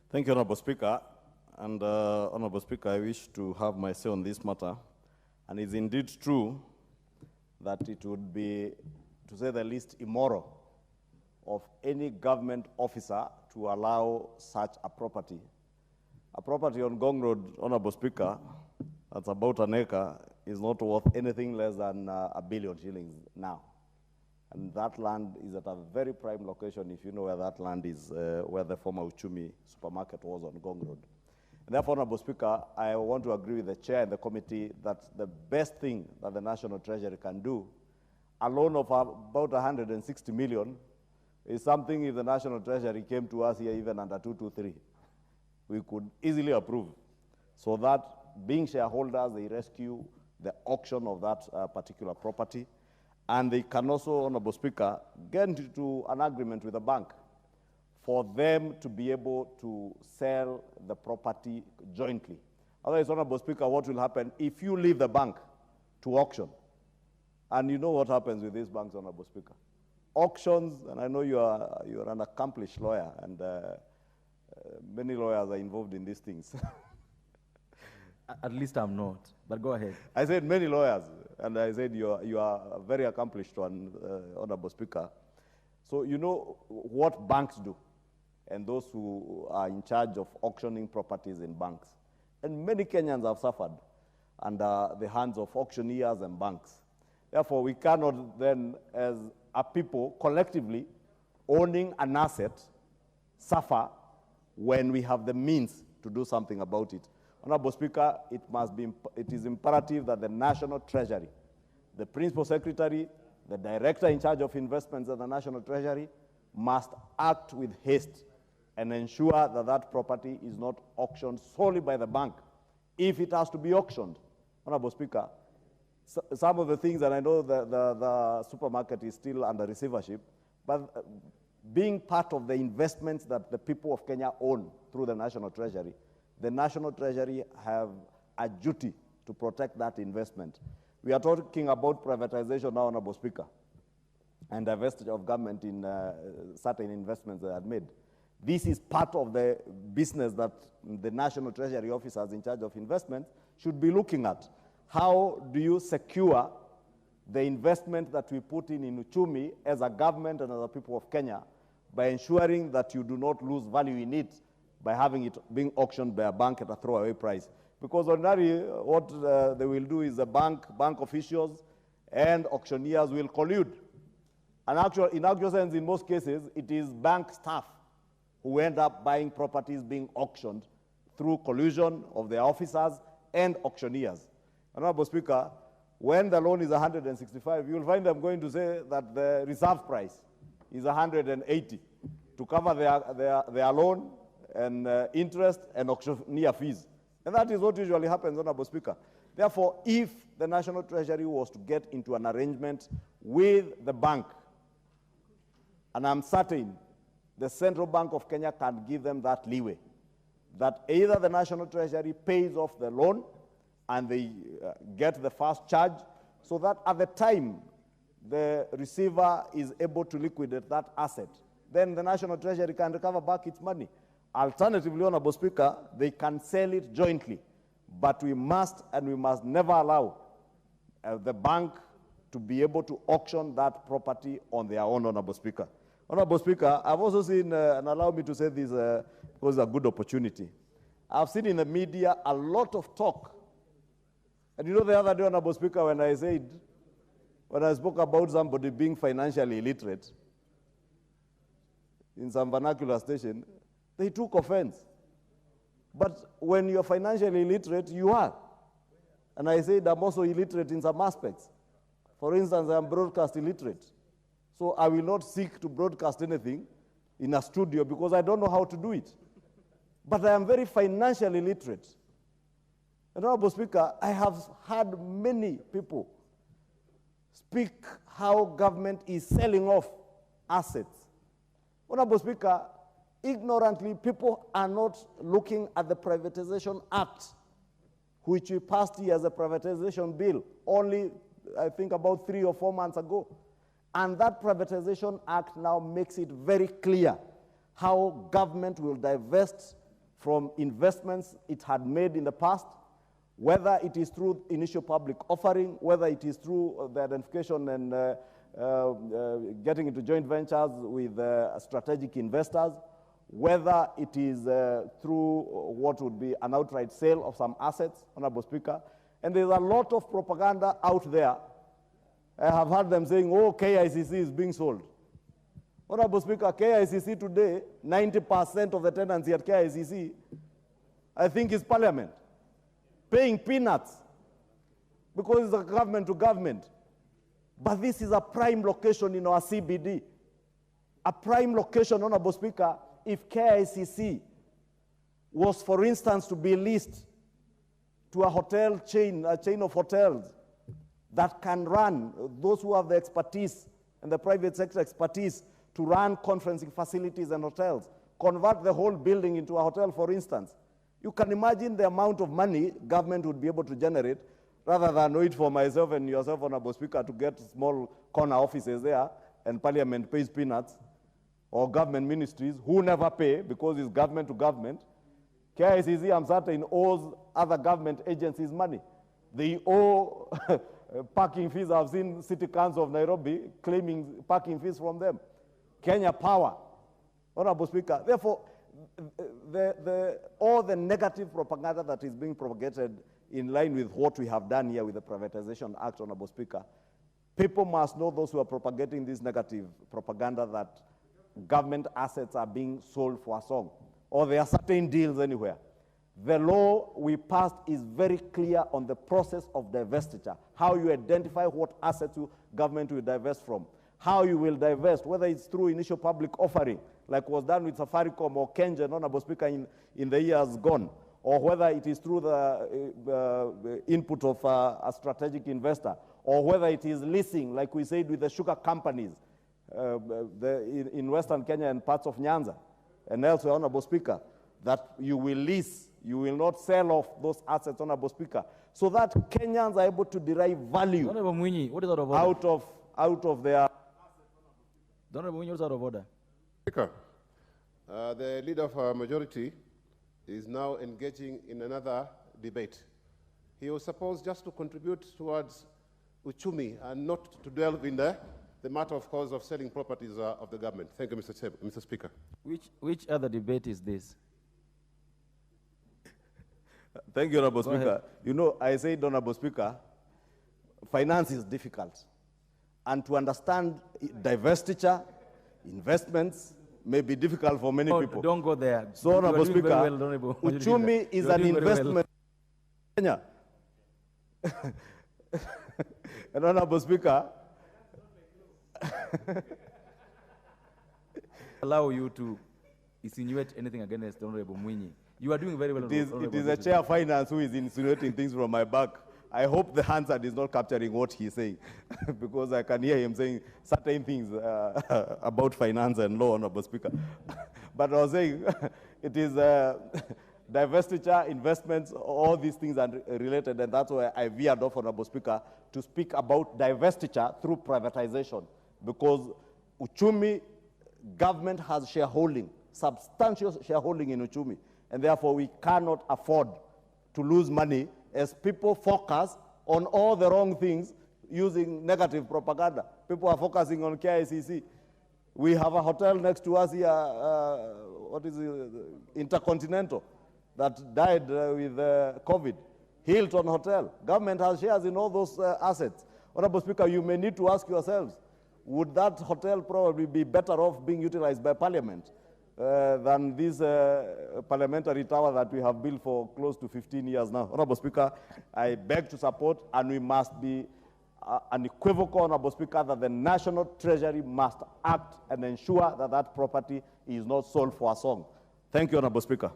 Thank you, Honorable Speaker. And Honorable Speaker, I wish to have my say on this matter. And it's indeed true that it would be, to say the least, immoral of any government officer to allow such a property. A property on Gong Road, Honorable Speaker, that's about an acre, is not worth anything less than R1 billion now. And that land is at a very prime location, if you know where that land is, where the former Uchumi supermarket was on Gong Road. And therefore, Honorable Speaker, I want to agree with the chair and the committee that the best thing that the National Treasury can do, a loan of about 160 million, is something if the National Treasury came to us here even under 223, we could easily approve. So that being shareholders, they rescue the auction of that particular property. And they can also, Honorable Speaker, get into an agreement with the bank for them to be able to sell the property jointly. Otherwise, Honorable Speaker, what will happen if you leave the bank to auction? And you know what happens with these banks, Honorable Speaker. Auctions, and I know you are an accomplished lawyer, and many lawyers are involved in these things. At least I'm not, but go ahead. I said many lawyers, and I said you are a very accomplished one, Honorable Speaker. So you know what banks do, and those who are in charge of auctioning properties in banks. And many Kenyans have suffered under the hands of auctioneers and banks. Therefore, we cannot then, as a people collectively owning an asset, suffer when we have the means to do something about it. Honorable Speaker, it is imperative that the National Treasury, the Principal Secretary, the Director in charge of investments at the National Treasury, must act with haste and ensure that that property is not auctioned solely by the bank. If it has to be auctioned, Honorable Speaker, some of the things, and I know the supermarket is still under receivership, but being part of the investments that the people of Kenya own through the National Treasury, the National Treasury have a duty to protect that investment. We are talking about privatization now, Honorable Speaker, and divestiture of government in certain investments that are made. This is part of the business that the National Treasury officers in charge of investments should be looking at. How do you secure the investment that we put in Uchumi as a government and as a people of Kenya by ensuring that you do not lose value in it by having it being auctioned by a bank at a throwaway price? Because ordinarily, what they will do is the bank officials and auctioneers will collude. And in actual sense, in most cases, it is bank staff who end up buying properties being auctioned through collusion of their officers and auctioneers. Honorable Speaker, when the loan is 165, you will find them going to say that the reserve price is 180 to cover their loan and interest and auctioneer fees. And that is what usually happens, Honorable Speaker. Therefore, if the National Treasury was to get into an arrangement with the bank, and I'm certain the Central Bank of Kenya can give them that leeway, that either the National Treasury pays off the loan and they get the first charge, so that at the time the receiver is able to liquidate that asset, then the National Treasury can recover back its money. Alternatively, Honorable Speaker, they can sell it jointly, but we must never allow the bank to be able to auction that property on their own, Honorable Speaker. Honorable Speaker, I've also seen, and allow me to say this because it's a good opportunity, I've seen in the media a lot of talk. And you know the other day, Honorable Speaker, when I spoke about somebody being financially illiterate in some vernacular station, they took offense. But when you're financially illiterate, you are. And I said I'm also illiterate in some aspects. For instance, I'm broadcast illiterate. So I will not seek to broadcast anything in a studio because I don't know how to do it. But I am very financially literate. And Honorable Speaker, I have heard many people speak how government is selling off assets. Honorable Speaker, ignorantly, people are not looking at the Privatization Act, which we passed here as a privatization bill only, I think, about 3 or 4 months ago. And that Privatization Act now makes it very clear how government will divest from investments it had made in the past, whether it is through initial public offering, whether it is through the identification and getting into joint ventures with strategic investors, whether it is through what would be an outright sale of some assets, Honorable Speaker. And there's a lot of propaganda out there. I have heard them saying, oh, KICC is being sold. Honorable Speaker, KICC today, 90% of the tenancy at KICC, I think, is Parliament, paying peanuts because it's a government to government. But this is a prime location in our CBD. A prime location, Honorable Speaker, if KICC was, for instance, to be leased to a hotel chain, a chain of hotels that can run, those who have the expertise and the private sector expertise to run conferencing facilities and hotels, convert the whole building into a hotel, for instance. You can imagine the amount of money government would be able to generate rather than wait for myself and yourself, Honorable Speaker, to get small corner offices there and Parliament pays peanuts, or government ministries who never pay because it's government to government. KICC, I'm certain, owes other government agencies money. They owe parking fees. I've seen City Council of Nairobi claiming parking fees from them. Kenya Power, Honorable Speaker. Therefore, all the negative propaganda that is being propagated in line with what we have done here with the Privatization Act, Honorable Speaker, people must know, those who are propagating this negative propaganda, that government assets are being sold for a song, or there are certain deals anywhere. The law we passed is very clear on the process of divestiture, how you identify what assets government will divest from, how you will divest, whether it's through initial public offering, like was done with Safaricom or Kenyan, Honorable Speaker, in the years gone, or whether it is through the input of a strategic investor, or whether it is leasing, like we said with the sugar companies in Western Kenya and parts of Nyanza, and elsewhere, Honorable Speaker, that you will lease, you will not sell off those assets, Honorable Speaker, so that Kenyans are able to derive value Honorable Mwenyi, what is out of order? out of their... Honorable Mwenyi, what is out of order? Speaker, the leader of our majority is now engaging in another debate. He was supposed just to contribute towards uchumi and not to delve in the matter, of course, of selling properties of the government. Thank you, Mr. Speaker. Which other debate is this? Thank you, Honorable Speaker. Ahead. You know, I said, Honorable Speaker, finance is difficult. And to understand divestiture, investments, may be difficult for many people. Don't go there. So, Honorable Speaker, well, uchumi is an investment in Kenya. And Honorable Speaker, allow you to insinuate anything against Honorable Mwenyi. You are doing very well. It is a chair of finance who is insinuating things from my back. I hope the Hansard is not capturing what he's saying, because I can hear him saying certain things about finance and law, Honorable Speaker. But I was saying, it is divestiture, investments, all these things are related, and that's why I veered off, Honorable Speaker, to speak about divestiture through privatization, because uchumi, government has shareholding, substantial shareholding in uchumi, and therefore we cannot afford to lose money as people focus on all the wrong things using negative propaganda. People are focusing on KICC. We have a hotel next to us here, what is it, Intercontinental, that died with COVID. Hilton Hotel. Government has shares in all those assets. Honorable Speaker, you may need to ask yourselves, would that hotel probably be better off being utilized by Parliament than this parliamentary tower that we have built for close to 15 years now? Honorable Speaker, I beg to support, and we must be unequivocal, Honorable Speaker, that the National Treasury must act and ensure that that property is not sold for a song. Thank you, Honorable Speaker.